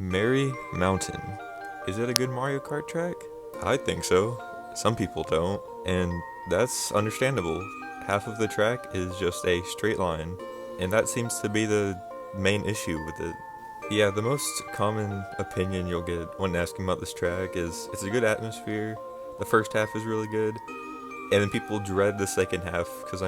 Merry Mountain. Is it a good Mario Kart track? I think so. Some people don't, and that's understandable. Half of the track is just a straight line, and that seems to be the main issue with it. Yeah, the most common opinion you'll get when asking about this track is it's a good atmosphere, the first half is really good, and then people dread the second half, because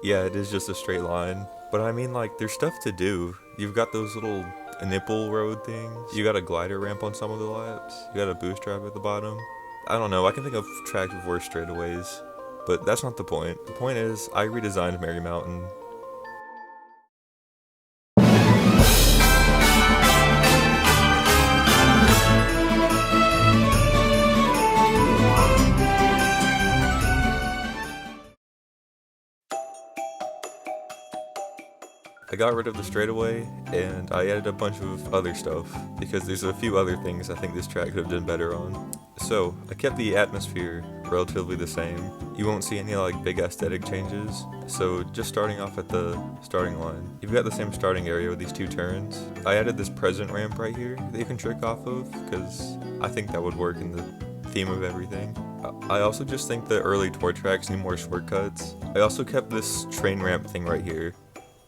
yeah, it is just a straight line. But like, there's stuff to do. You've got those little nipple road things. You got a glider ramp on some of the laps. You got a boost drive at the bottom. I don't know, I can think of tracks with worse straightaways. But that's not the point. The point is, I redesigned Merry Mountain. I got rid of the straightaway, and I added a bunch of other stuff, because there's a few other things I think this track could have done better on. So, I kept the atmosphere relatively the same. You won't see any like big aesthetic changes, so just starting off at the starting line. You've got the same starting area with these two turns. I added this present ramp right here that you can trick off of, because I think that would work in the theme of everything. I also just think the early tour tracks need more shortcuts. I also kept this train ramp thing right here,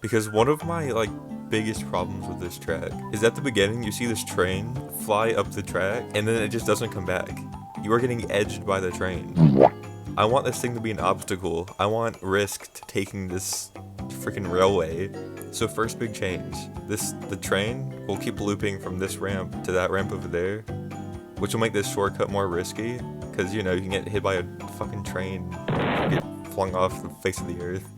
because one of my biggest problems with this track is at the beginning you see this train fly up the track and then it just doesn't come back. You are getting edged by the train. I want this thing to be an obstacle. I want risk to taking this freaking railway. So first big change. The train will keep looping from this ramp to that ramp over there, which will make this shortcut more risky, because you can get hit by a fucking train, get flung off the face of the earth.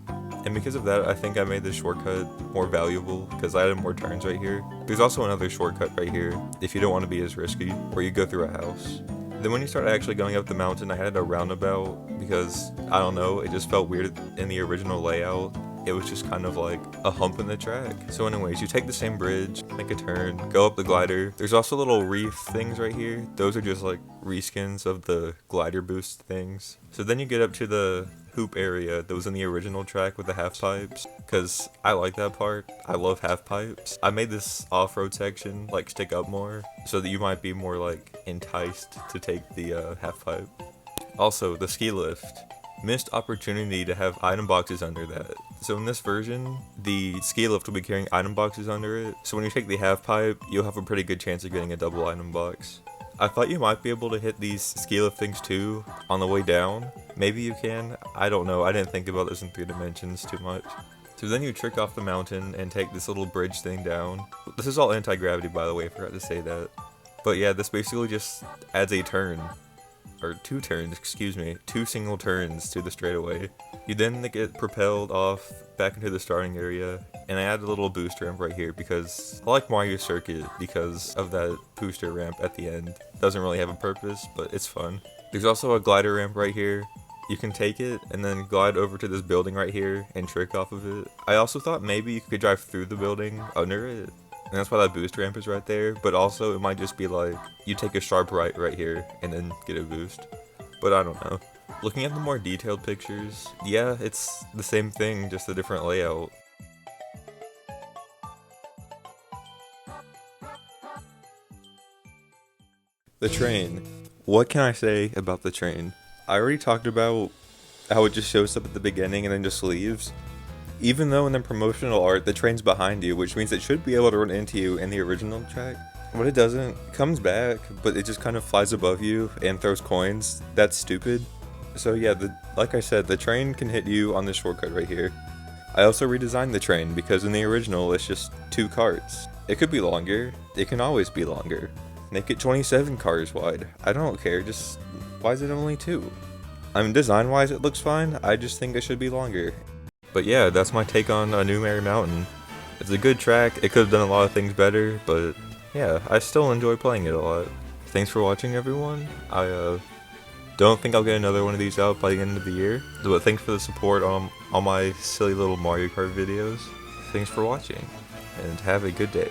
And because of that, I think I made this shortcut more valuable, because I added more turns right here. There's also another shortcut right here, if you don't want to be as risky, where you go through a house. Then when you start actually going up the mountain, I added a roundabout, because, I don't know, it just felt weird in the original layout. It was just kind of like a hump in the track. So anyways, you take the same bridge, make a turn, go up the glider. There's also little reef things right here. Those are just like reskins of the glider boost things. So then you get up to the hoop area that was in the original track with the half pipes, because I like that part. I love half pipes. I made this off-road section stick up more, so that you might be more enticed to take the half pipe. Also, the ski lift. Missed opportunity to have item boxes under that. So in this version, the ski lift will be carrying item boxes under it, so when you take the half pipe, you'll have a pretty good chance of getting a double item box. I thought you might be able to hit these ski lift things too on the way down. Maybe you can, I don't know, I didn't think about this in 3 dimensions too much. So then you trick off the mountain and take this little bridge thing down. This is all anti-gravity, by the way, I forgot to say that. But yeah, this basically just adds a turn. Or 2 turns, excuse me, 2 single turns to the straightaway. You then get propelled off back into the starting area, and I added a little booster ramp right here because I like Mario Circuit because of that booster ramp at the end. Doesn't really have a purpose, but it's fun. There's also a glider ramp right here. You can take it and then glide over to this building right here and trick off of it. I also thought maybe you could drive through the building under it. And that's why that boost ramp is right there, but also it might just be you take a sharp right here and then get a boost. But I don't know. Looking at the more detailed pictures, yeah, it's the same thing, just a different layout. The train. What can I say about the train? I already talked about how it just shows up at the beginning and then just leaves. Even though in the promotional art, the train's behind you, which means it should be able to run into you in the original track. But it doesn't. It comes back, but it just kind of flies above you and throws coins. That's stupid. So yeah, like I said, the train can hit you on this shortcut right here. I also redesigned the train, because in the original, it's just 2 carts. It could be longer. It can always be longer. Make it 27 cars wide. I don't care, just why is it only 2? Design-wise it looks fine, I just think it should be longer. But yeah, that's my take on A New Merry Mountain. It's a good track, it could have done a lot of things better, but yeah, I still enjoy playing it a lot. Thanks for watching, everyone. I don't think I'll get another one of these out by the end of the year, but thanks for the support on all my silly little Mario Kart videos. Thanks for watching, and have a good day.